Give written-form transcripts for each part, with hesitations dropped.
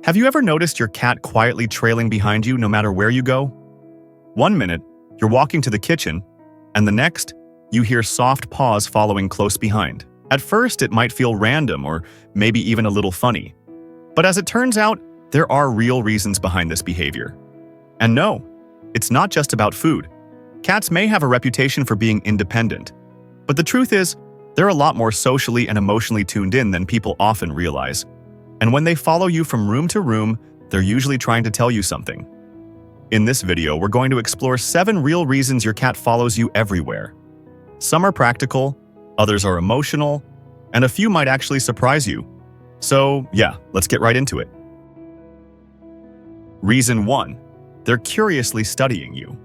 Have you ever noticed your cat quietly trailing behind you no matter where you go? One minute, you're walking to the kitchen, and the next, you hear soft paws following close behind. At first, it might feel random or maybe even a little funny. But as it turns out, there are real reasons behind this behavior. And no, it's not just about food. Cats may have a reputation for being independent. But the truth is, they're a lot more socially and emotionally tuned in than people often realize. And when they follow you from room to room, they're usually trying to tell you something. In this video, we're going to explore 7 real reasons your cat follows you everywhere. Some are practical, others are emotional, and a few might actually surprise you. So yeah, let's get right into it. Reason 1. They're curiously studying you.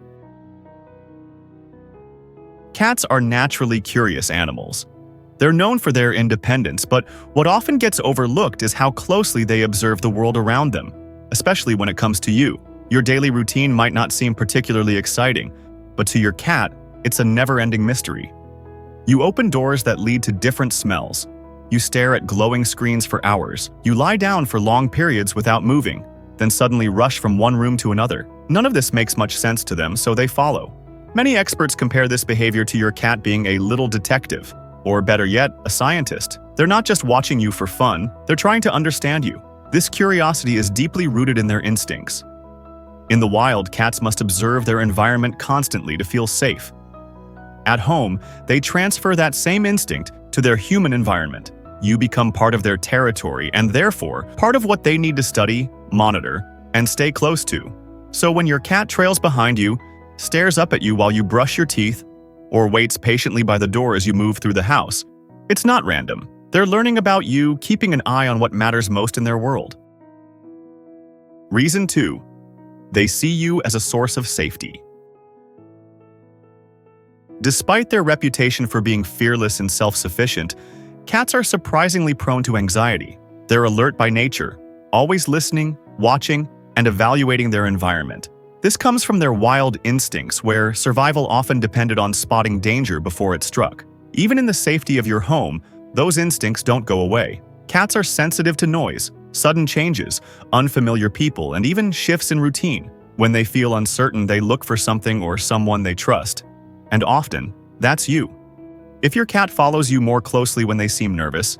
Cats are naturally curious animals. They're known for their independence, but what often gets overlooked is how closely they observe the world around them, especially when it comes to you. Your daily routine might not seem particularly exciting, but to your cat, it's a never-ending mystery. You open doors that lead to different smells. You stare at glowing screens for hours. You lie down for long periods without moving, then suddenly rush from one room to another. None of this makes much sense to them, so they follow. Many experts compare this behavior to your cat being a little detective, or better yet, a scientist. They're not just watching you for fun, they're trying to understand you. This curiosity is deeply rooted in their instincts. In the wild, cats must observe their environment constantly to feel safe. At home, they transfer that same instinct to their human environment. You become part of their territory and therefore part of what they need to study, monitor, and stay close to. So when your cat trails behind you, stares up at you while you brush your teeth, or waits patiently by the door as you move through the house, it's not random. They're learning about you, keeping an eye on what matters most in their world. Reason 2. They see you as a source of safety. Despite their reputation for being fearless and self-sufficient, cats are surprisingly prone to anxiety. They're alert by nature, always listening, watching, and evaluating their environment. This comes from their wild instincts, where survival often depended on spotting danger before it struck. Even in the safety of your home, those instincts don't go away. Cats are sensitive to noise, sudden changes, unfamiliar people, and even shifts in routine. When they feel uncertain, they look for something or someone they trust. And often, that's you. If your cat follows you more closely when they seem nervous,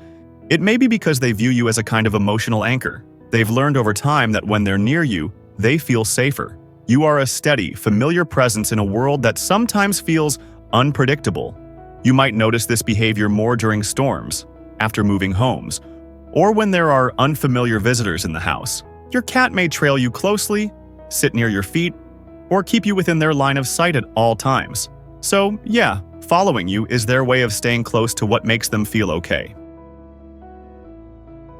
it may be because they view you as a kind of emotional anchor. They've learned over time that when they're near you, they feel safer. You are a steady, familiar presence in a world that sometimes feels unpredictable. You might notice this behavior more during storms, after moving homes, or when there are unfamiliar visitors in the house. Your cat may trail you closely, sit near your feet, or keep you within their line of sight at all times. So, yeah, following you is their way of staying close to what makes them feel okay.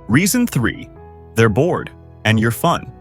Reason 3. They're bored, and you're fun.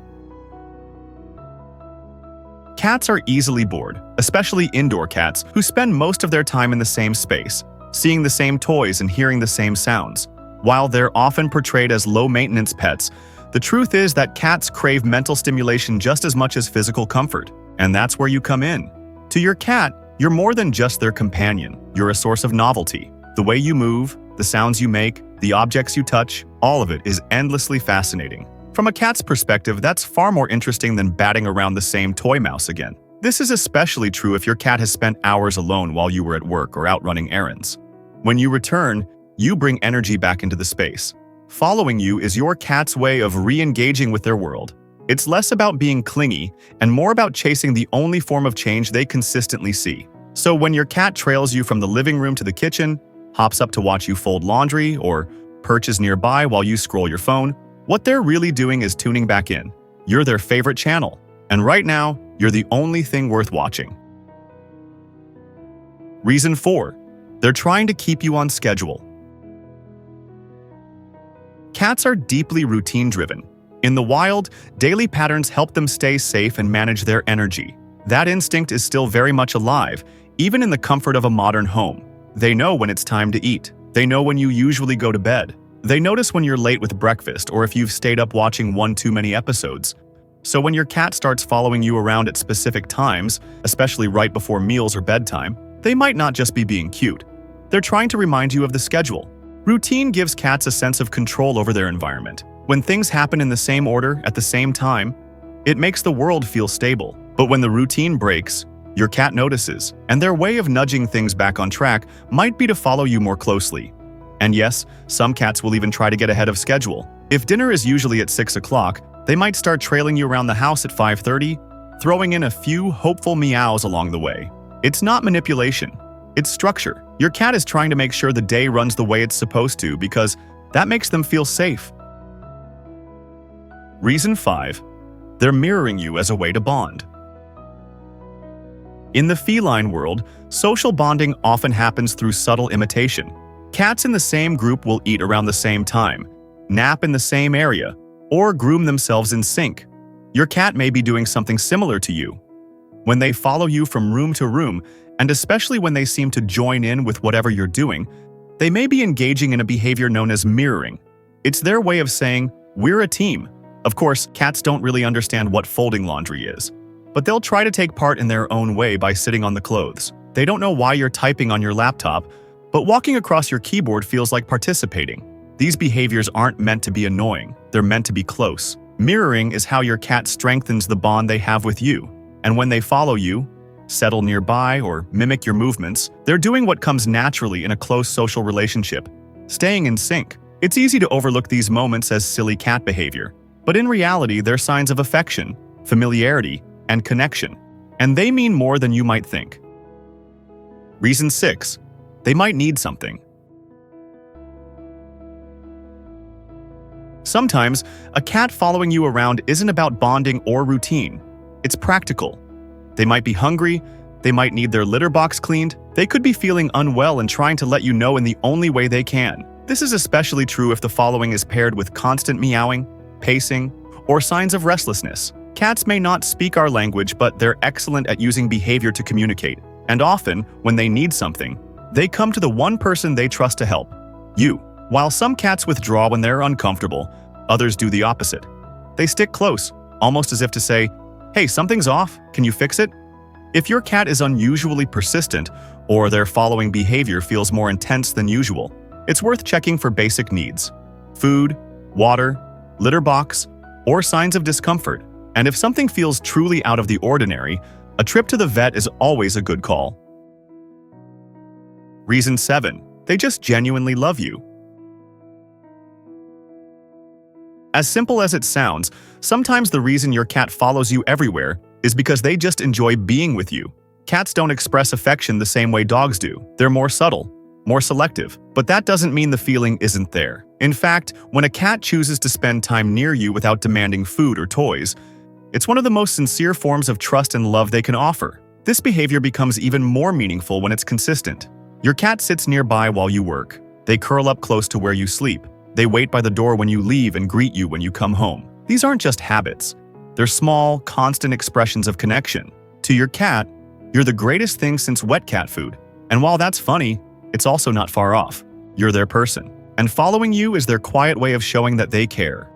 Cats are easily bored, especially indoor cats who spend most of their time in the same space, seeing the same toys and hearing the same sounds. While they're often portrayed as low-maintenance pets, the truth is that cats crave mental stimulation just as much as physical comfort, and that's where you come in. To your cat, you're more than just their companion. You're a source of novelty. The way you move, the sounds you make, the objects you touch, all of it is endlessly fascinating. From a cat's perspective, that's far more interesting than batting around the same toy mouse again. This is especially true if your cat has spent hours alone while you were at work or out running errands. When you return, you bring energy back into the space. Following you is your cat's way of re-engaging with their world. It's less about being clingy and more about chasing the only form of change they consistently see. So when your cat trails you from the living room to the kitchen, hops up to watch you fold laundry, or perches nearby while you scroll your phone, what they're really doing is tuning back in. You're their favorite channel, and right now, you're the only thing worth watching. Reason 4. They're trying to keep you on schedule. Cats are deeply routine-driven. In the wild, daily patterns help them stay safe and manage their energy. That instinct is still very much alive, even in the comfort of a modern home. They know when it's time to eat. They know when you usually go to bed. They notice when you're late with breakfast or if you've stayed up watching one too many episodes. So when your cat starts following you around at specific times, especially right before meals or bedtime, they might not just be being cute. They're trying to remind you of the schedule. Routine gives cats a sense of control over their environment. When things happen in the same order at the same time, it makes the world feel stable. But when the routine breaks, your cat notices, and their way of nudging things back on track might be to follow you more closely. And yes, some cats will even try to get ahead of schedule. If dinner is usually at 6 o'clock, they might start trailing you around the house at 5:30, throwing in a few hopeful meows along the way. It's not manipulation, it's structure. Your cat is trying to make sure the day runs the way it's supposed to because that makes them feel safe. Reason 5. They're mirroring you as a way to bond. In the feline world, social bonding often happens through subtle imitation. Cats in the same group will eat around the same time, nap in the same area, or groom themselves in sync. Your cat may be doing something similar to you. When they follow you from room to room, and especially when they seem to join in with whatever you're doing, they may be engaging in a behavior known as mirroring. It's their way of saying, "We're a team." Of course, cats don't really understand what folding laundry is, but they'll try to take part in their own way by sitting on the clothes. They don't know why you're typing on your laptop, but walking across your keyboard feels like participating. These behaviors aren't meant to be annoying, they're meant to be close. Mirroring is how your cat strengthens the bond they have with you. And when they follow you, settle nearby, or mimic your movements, they're doing what comes naturally in a close social relationship, staying in sync. It's easy to overlook these moments as silly cat behavior, but in reality, they're signs of affection, familiarity, and connection, and they mean more than you might think. Reason 6. They might need something. Sometimes, a cat following you around isn't about bonding or routine. It's practical. They might be hungry, they might need their litter box cleaned, they could be feeling unwell and trying to let you know in the only way they can. This is especially true if the following is paired with constant meowing, pacing, or signs of restlessness. Cats may not speak our language, but they're excellent at using behavior to communicate. And often, when they need something, they come to the one person they trust to help, you. While some cats withdraw when they're uncomfortable, others do the opposite. They stick close, almost as if to say, "Hey, something's off, can you fix it?" If your cat is unusually persistent, or their following behavior feels more intense than usual, it's worth checking for basic needs: food, water, litter box, or signs of discomfort. And if something feels truly out of the ordinary, a trip to the vet is always a good call. Reason 7. They just genuinely love you. As simple as it sounds, sometimes the reason your cat follows you everywhere is because they just enjoy being with you. Cats don't express affection the same way dogs do. They're more subtle, more selective, but that doesn't mean the feeling isn't there. In fact, when a cat chooses to spend time near you without demanding food or toys, it's one of the most sincere forms of trust and love they can offer. This behavior becomes even more meaningful when it's consistent. Your cat sits nearby while you work. They curl up close to where you sleep. They wait by the door when you leave and greet you when you come home. These aren't just habits. They're small, constant expressions of connection. To your cat, you're the greatest thing since wet cat food. And while that's funny, it's also not far off. You're their person. And following you is their quiet way of showing that they care.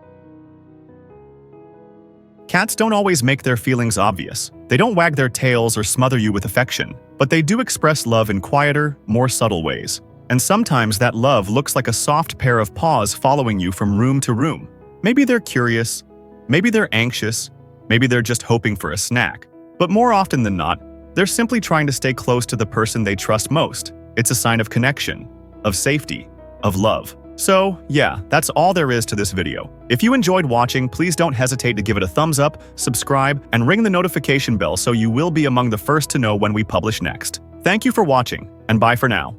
Cats don't always make their feelings obvious. They don't wag their tails or smother you with affection, but they do express love in quieter, more subtle ways. And sometimes that love looks like a soft pair of paws following you from room to room. Maybe they're curious, maybe they're anxious, maybe they're just hoping for a snack. But more often than not, they're simply trying to stay close to the person they trust most. It's a sign of connection, of safety, of love. So, yeah, that's all there is to this video. If you enjoyed watching, please don't hesitate to give it a thumbs up, subscribe, and ring the notification bell so you will be among the first to know when we publish next. Thank you for watching, and bye for now.